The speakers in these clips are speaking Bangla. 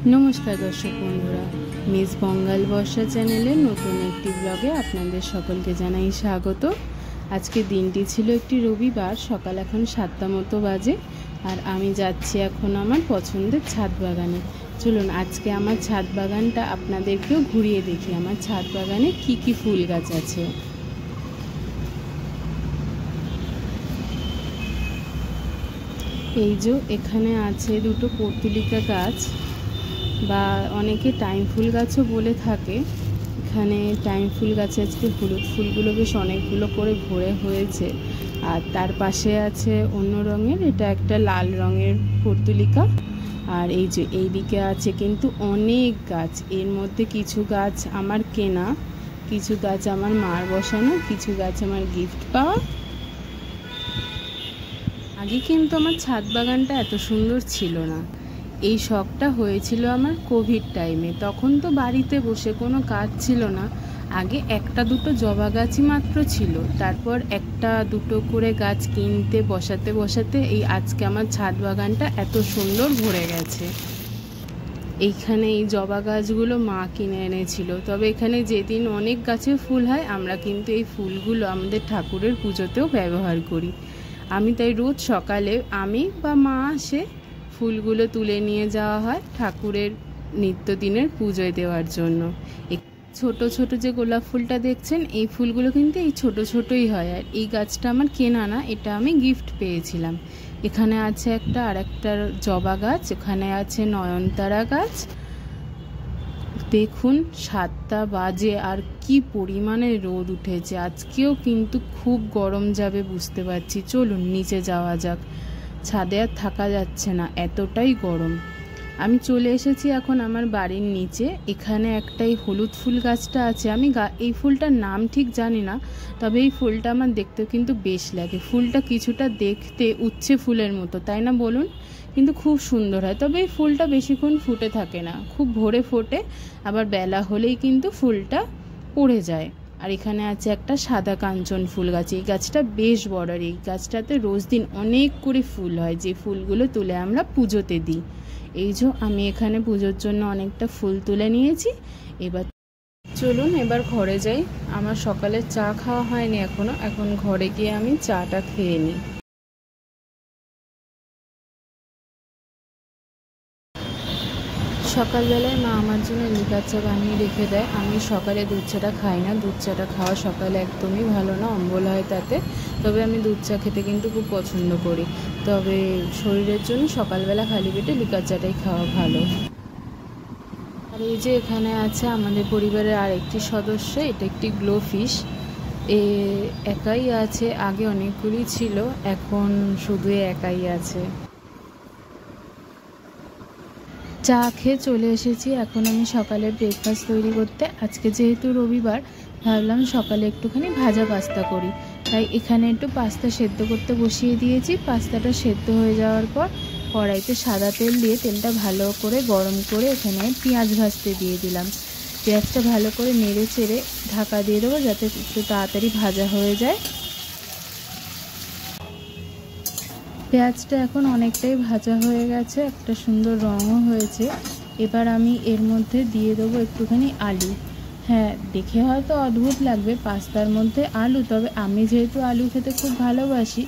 नमस्कार दर्शक बंधुरा मिस बंगाल बर्षा चैनेले नतून एक ब्लगे आपनादेर सकलके जानाई स्वागत। आज के दिनटी छिलो एकटी रविवार। सकाल एखन 7टा मतो बाजे और आमी जाच्छि एखन आमार पछंदेर छाद बागाने। चलुन आज के आमार छाद बागानटा आपनादेरकेও घुरिয়ে देखी आमार छाद बागाने की फुल गाछ आछे। এই যে এখানে আছে দুটো পর্তুলিকা গাছ বা অনেকে টাইম ফুল গাছও বলে থাকে। এখানে টাইম ফুল গাছে আজকে হলুদ ফুলগুলো বেশ অনেকগুলো করে ভরে হয়েছে আর তার পাশে আছে অন্য রঙের, এটা একটা লাল রঙের পর্তুলিকা। আর এই যে এইদিকে আছে কিন্তু অনেক গাছ, এর মধ্যে কিছু গাছ আমার কেনা, কিছু গাছ আমার মার বসানো, কিছু গাছ আমার গিফট পাওয়া। আগে কিন্তু আমার ছাদ বাগানটা এত সুন্দর ছিল না। এই শখটা হয়েছিল আমার কোভিড টাইমে। তখন তো বাড়িতে বসে কোনো কাজ ছিল না। আগে একটা দুটো জবা গাছই মাত্র ছিল, তারপর একটা দুটো করে গাছ কিনতে বসাতে বসাতে এই আজকে আমার ছাদ বাগানটা এত সুন্দর ভরে গেছে। এইখানে এই জবা গাছগুলো মা কিনে এনেছিল। তবে এখানে যেদিন অনেক গাছে ফুল হয় আমরা কিন্তু এই ফুলগুলো আমাদের ঠাকুরের পুজোতেও ব্যবহার করি। আমি তাই রোজ সকালে আমি বা মা আসে ফুলগুলো তুলে নিয়ে যাওয়া হয় ঠাকুরের নিত্যদিনের পুজোয় দেওয়ার জন্য। ছোট ছোট যে গোলাপ ফুলটা দেখছেন এই ফুলগুলো কিন্তু এই ছোট ছোটই হয়। আর এই গাছটা আমার কেনা না, এটা আমি গিফট পেয়েছিলাম। এখানে আছে একটা আরেকটা জবা গাছ, এখানে আছে নয়নতারা গাছ। দেখুন 7টা বাজে আর কি পরিমাণে রোদ উঠেছে। আজকেও কিন্তু খুব গরম যাবে বুঝতে পারছি। চলুন নিচে যাওয়া যাক, ছাদে আর থাকা যাচ্ছে না, এতটাই গরম। আমি চলে এসেছি এখন আমার বাড়ির নিচে। এখানে একটা এই হলুদ ফুল গাছটা আছে। আমি এই ফুলটার নাম ঠিক জানি না, তবে এই ফুলটা আমার দেখতেও কিন্তু বেশ লাগে। ফুলটা কিছুটা দেখতে উচ্ছে ফুলের মতো, তাই না বলুন? কিন্তু খুব সুন্দর হয়। তবে এই ফুলটা বেশিক্ষণ ফুটে থাকে না, খুব ভোরে ফোটে, আবার বেলা হলেই কিন্তু ফুলটা পড়ে যায়। আর এখানে আছে একটা সাদা কাঞ্চন ফুল গাছ। এই গাছটা বেশ বড় আর এই গাছটাতে রোজ দিন অনেক করে ফুল হয়, যে ফুলগুলো তুলে আমরা পুজোতে দিই। এই যে আমি এখানে পুজোর জন্য অনেকটা ফুল তুলে নিয়েছি। এবার চলুন এবার ঘরে যাই। আমার সকালের চা খাওয়া হয়নি এখনো, এখন ঘরে গিয়ে আমি চাটা খেয়ে নিই। সকালবেলায় মা আমার জন্য লিকার চা বানিয়ে রেখে দেয়। আমি সকালে দুধ চাটা খাই না, দুধ চাটা খাওয়া সকালে একদমই ভালো না, অম্বল হয় তাতে। তবে আমি দুধ চা খেতে কিন্তু খুব পছন্দ করি। তবে শরীরের জন্য সকালবেলা খালি পেটে লিকার চাটাই খাওয়া ভালো। আর এই যে এখানে আছে আমাদের পরিবারের আরেকটি সদস্য, এটা একটি গ্লো ফিশ। এ একাই আছে, আগে অনেকগুলি ছিল, এখন শুধু একাই আছে। চা খেয়ে চলে এসেছি এখন আমি সকালে ব্রেকফাস্ট তৈরি করতে। আজকে যেহেতু রবিবার ভাবলাম সকালে একটুখানি ভাজা পাস্তা করি, তাই এখানে একটু পাস্তা সেদ্ধ করতে বসিয়ে দিয়েছি। পাস্তাটা সেদ্ধ হয়ে যাওয়ার পর কড়াইতে সাদা তেল দিয়ে তেলটা ভালো করে গরম করে এখানে পেঁয়াজ ভাজতে দিয়ে দিলাম। পেঁয়াজটা ভালো করে নেড়ে চেড়ে ঢাকা দিয়ে দেবো যাতে একটু তাড়াতাড়ি ভাজা হয়ে যায়। পেঁয়াজটা এখন অনেকটাই ভাজা হয়ে গেছে, একটা সুন্দর রঙও হয়েছে। এবার আমি এর মধ্যে দিয়ে দেবো একটুখানি আলু। হ্যাঁ, দেখে হয়তো অদ্ভুত লাগবে পাস্তার মধ্যে আলু, তবে আমি যেহেতু আলু খেতে খুব ভালোবাসি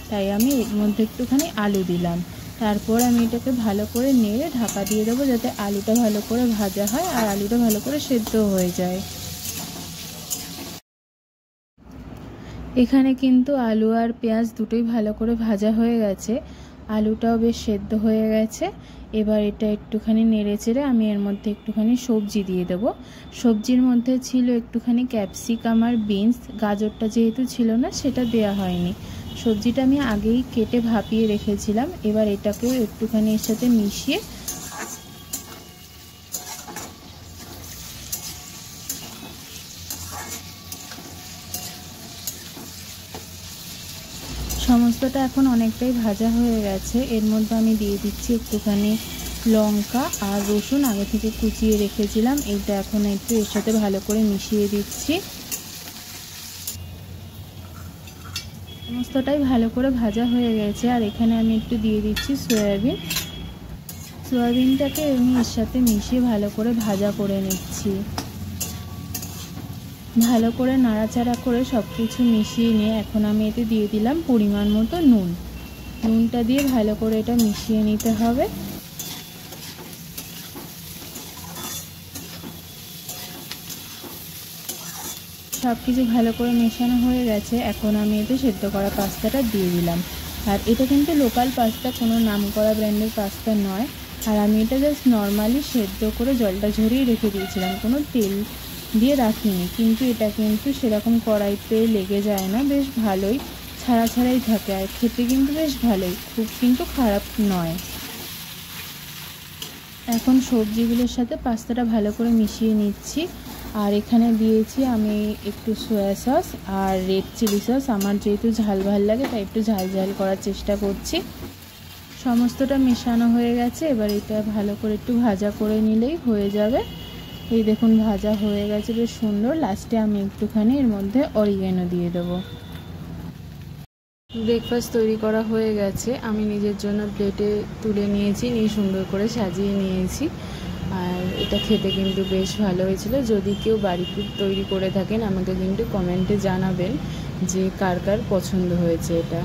তাই আমি এর মধ্যে একটুখানি আলু দিলাম। তারপর আমি এটাকে ভালো করে নেড়ে ঢাকা দিয়ে দেবো যাতে আলুটা ভালো করে ভাজা হয় আর আলুটা ভালো করে সেদ্ধ হয়ে যায়। এখানে কিন্তু আলু আর পেঁয়াজ দুটোই ভালো করে ভাজা হয়ে গেছে, আলুটাও বেশ সেদ্ধ হয়ে গেছে। এবার এটা একটুখানি নেড়ে চেড়ে আমি এর মধ্যে একটুখানি সবজি দিয়ে দেবো। সবজির মধ্যে ছিল একটুখানি ক্যাপসিকাম আর বিনস, গাজরটা যেহেতু ছিল না সেটা দেয়া হয়নি। সবজিটা আমি আগেই কেটে ভাপিয়ে রেখেছিলাম। এবার এটাকেও একটুখানি এর সাথে মিশিয়ে সমস্তটা এখন অনেকটাই ভাজা হয়ে গেছে। এর মধ্যে আমি দিয়ে দিচ্ছি একটুখানি লঙ্কা আর রসুন আগে থেকে কুচিয়ে রেখেছিলাম। এইটা এখন একটু এর সাথে ভালো করে মিশিয়ে দিচ্ছি। সমস্তটাই ভালো করে ভাজা হয়ে গেছে আর এখানে আমি একটু দিয়ে দিচ্ছি সয়াবিন। সয়াবিনটাকে আমি এর সাথে মিশিয়ে ভালো করে ভাজা করে নিচ্ছি। ভালো করে নাড়াচাড়া করে সব কিছু মিশিয়ে নিয়ে এখন আমি এতে দিয়ে দিলাম পরিমাণ মতো নুন। নুনটা দিয়ে ভালো করে এটা মিশিয়ে নিতে হবে। সব কিছু ভালো করে মেশানো হয়ে গেছে। এখন আমি এতে সেদ্ধ করা পাস্তাটা দিয়ে দিলাম। আর এটা কিন্তু লোকাল পাস্তা, কোনো নাম করা ব্র্যান্ডের পাস্তা নয়। আর আমি এটা জাস্ট নর্মালি সেদ্ধ করে জলটা ঝরিয়ে রেখে দিয়েছিলাম, কোনো তেল দিয়ে রাখিনি। কিন্তু এটা কিন্তু সেরকম কড়াইতে লেগে যায় না, বেশ ভালোই ছাড়া ছাড়াই থাকে। আর খেতে কিন্তু বেশ ভালোই, খুব কিন্তু খারাপ নয়। এখন সবজিগুলোর সাথে পাস্তাটা ভালো করে মিশিয়ে নিচ্ছি। আর এখানে দিয়েছি আমি একটু সয়া সস আর রেড চিলি সস। আমার যেহেতু ঝাল ভাল লাগে তাই একটু ঝাল ঝাল করার চেষ্টা করছি। সমস্তটা মেশানো হয়ে গেছে। এবার এটা ভালো করে একটু ভাজা করে নিলেই হয়ে যাবে। এই দেখুন ভাজা হয়ে গেছে বেশ সুন্দর। লাস্টে আমি একটুখানি এর মধ্যে অরিগ্যানো দিয়ে দেবো। ব্রেকফাস্ট তৈরি করা হয়ে গেছে। আমি নিজের জন্য প্লেটে তুলে নিয়েছি, নিয়ে সুন্দর করে সাজিয়ে নিয়েছি। আর এটা খেতে কিন্তু বেশ ভালো হয়েছিল। যদি কেউ বাড়িতে তৈরি করে থাকেন আমাকে কিন্তু কমেন্টে জানাবেন যে কার কার পছন্দ হয়েছে এটা।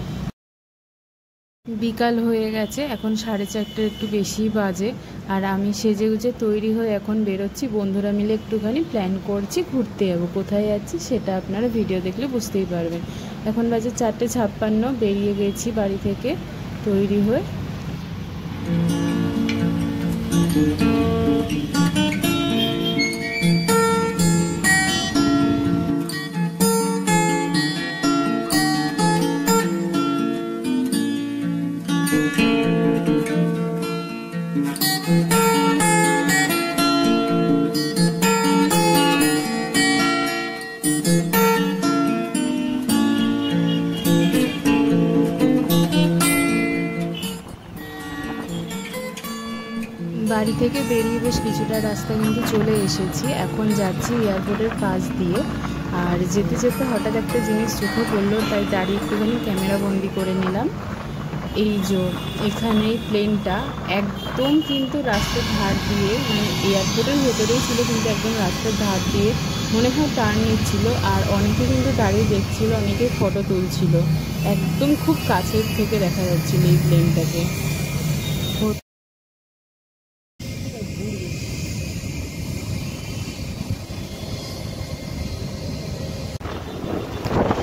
বিকাল হয়ে গেছে, এখন 4:30 একটু বেশি বাজে। আর আমি সেজে গুজে তৈরি হয়ে এখন বেরোচ্ছি। বন্ধুরা মিলে একটুখানি প্ল্যান করছি ঘুরতে যাবো। কোথায় যাচ্ছি সেটা আপনারা ভিডিও দেখলে বুঝতেই পারবেন। এখন বাজে 4:56, বেরিয়ে গেছি বাড়ি থেকে তৈরি হয়ে। বাড়ি থেকে বেরিয়ে বেশ কিছুটা রাস্তা কিন্তু চলে এসেছি। এখন যাচ্ছি এয়ারপোর্টের পাশ দিয়ে। আর যেতে যেতে হঠাৎ একটা জিনিস চোখে পড়লো, তাই দাঁড়িয়ে একটুখানি ক্যামেরা বন্দি করে নিলাম। এই যে এখানে প্লেনটা একদম কিন্তু রাস্তার ধার দিয়ে, মানে এয়ারপোর্টের ভেতরেই ছিল কিন্তু একদম রাস্তার ধার দিয়ে মনে হয় টার্ন নিচ্ছিল। আর অনেকে কিন্তু দাঁড়িয়ে দেখছিল, অনেকে ফটো তুলছিল। একদম খুব কাছের থেকে দেখা যাচ্ছিল এই প্লেনটাকে।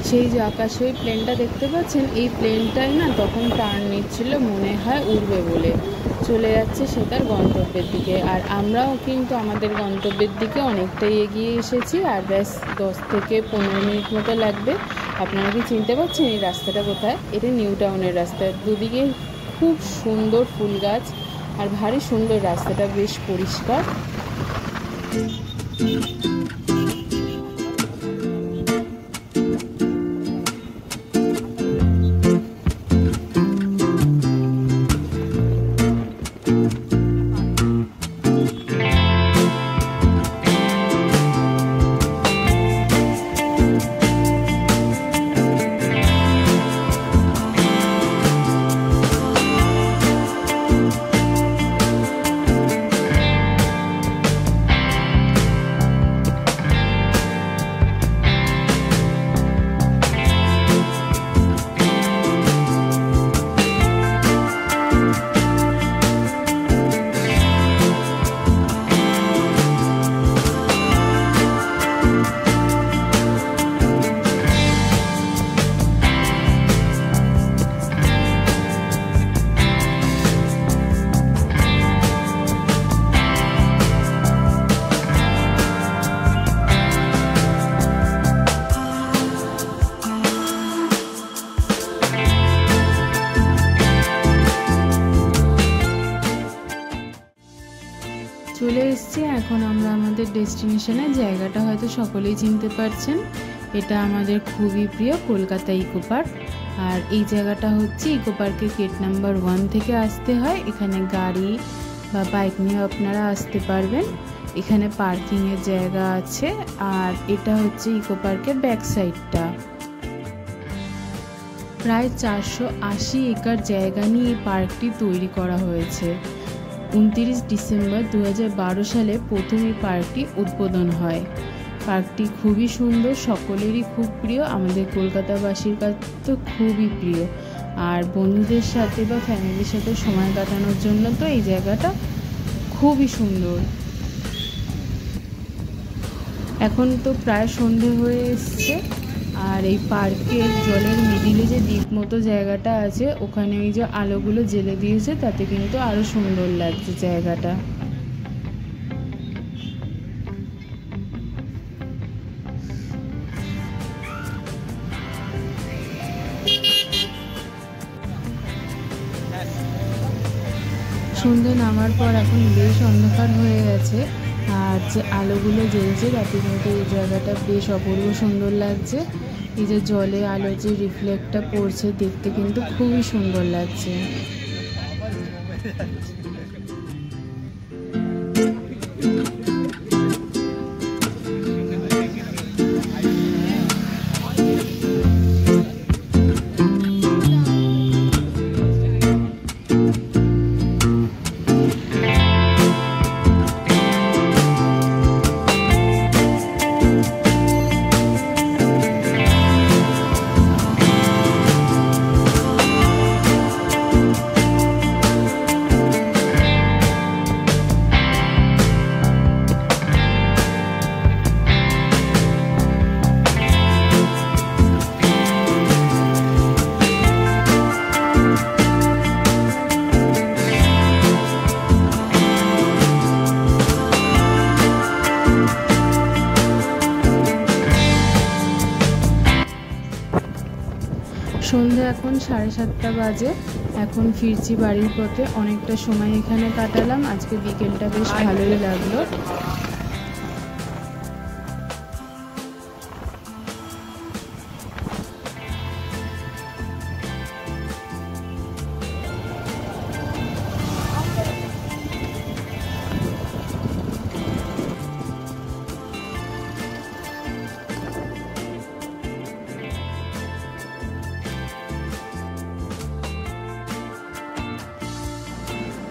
সেই যে আকাশে ওই প্লেনটা দেখতে পাচ্ছেন, এই প্লেনটাই না তখন টার্ন নিচ্ছিল, মনে হয় উড়বে বলে। চলে যাচ্ছে সে তার গন্তব্যের দিকে। আর আমরাও কিন্তু আমাদের গন্তব্যের দিকে অনেকটাই এগিয়ে এসেছি। আর ব্যাস 10 থেকে 15 মিনিট মতো লাগবে। আপনারা কি চিনতে পারছেন এই রাস্তাটা কোথায়? এটা নিউ টাউনের রাস্তা। দুদিকে খুব সুন্দর ফুল গাছ আর ভারী সুন্দর রাস্তাটা, বেশ পরিষ্কার। চলে এসেছি এখন আমরা আমাদের ডেস্টিনেশনে। জায়গাটা হয়তো সকলেই চিনতে পারছেন, এটা আমাদের খুবই প্রিয় কলকাতা ইকো পার্ক। আর এই জায়গাটা হচ্ছে ইকো পার্কের গেট নাম্বার 1 থেকে আসতে হয়। এখানে গাড়ি বা বাইক নিয়ে আপনারা আসতে পারবেন। এখানে পার্কিংয়ের জায়গা আছে। আর এটা হচ্ছে ইকো পার্কের ব্যাক সাইডটা। প্রায় 480 একর জায়গা নিয়ে এই পার্কটি তৈরি করা হয়েছে। 29 ডিসেম্বর 2012 সালে প্রথম এই পার্কটি উদ্বোধন হয়। পার্কটি খুবই সুন্দর, সকলেরই খুব প্রিয়, আমাদের কলকাতাবাসীর কাছে তো খুবই প্রিয়। আর বন্ধুদের সাথে বা ফ্যামিলির সাথে সময় কাটানোর জন্য তো এই জায়গাটা খুবই সুন্দর। এখন তো প্রায় সন্ধে হয়ে এসছে, আর এই পার্কের জলের মিডিলে যে দ্বীপ মতো জায়গাটা আছে, ওখানে ওই যে আলোগুলো জ্বেলে দিয়েছে, তাতে কিন্তু আরও সুন্দর লাগছে জায়গাটা। সন্ধে নামার পর এখন বেশ অন্ধকার হয়ে গেছে, আর যে আলোগুলো জ্বলছে তাতে কিন্তু এই জায়গাটা বেশ অপূর্ব সুন্দর লাগছে। এই যে জলে আলো যে রিফ্লেক্টটা পড়ছে, দেখতে কিন্তু খুবই সুন্দর লাগছে। সন্ধ্যে এখন 7:30 বাজে, এখন ফিরছি বাড়ির পথে। অনেকটা সময় এখানে কাটালাম, আজকে বিকেলটা বেশ ভালোই লাগলো।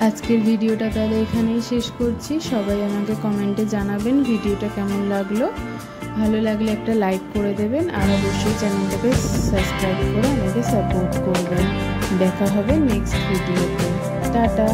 আজকের ভিডিওটা তাহলে এখানেই শেষ করছি। সবাই আমাকে কমেন্টে জানাবেন ভিডিওটা কেমন লাগলো। ভালো লাগলে একটা লাইক করে দেবেন, আর অবশ্যই চ্যানেলটাকে সাবস্ক্রাইব করে আমাকে সাপোর্ট করবেন। দেখা হবে নেক্সট ভিডিওতে। টাটা।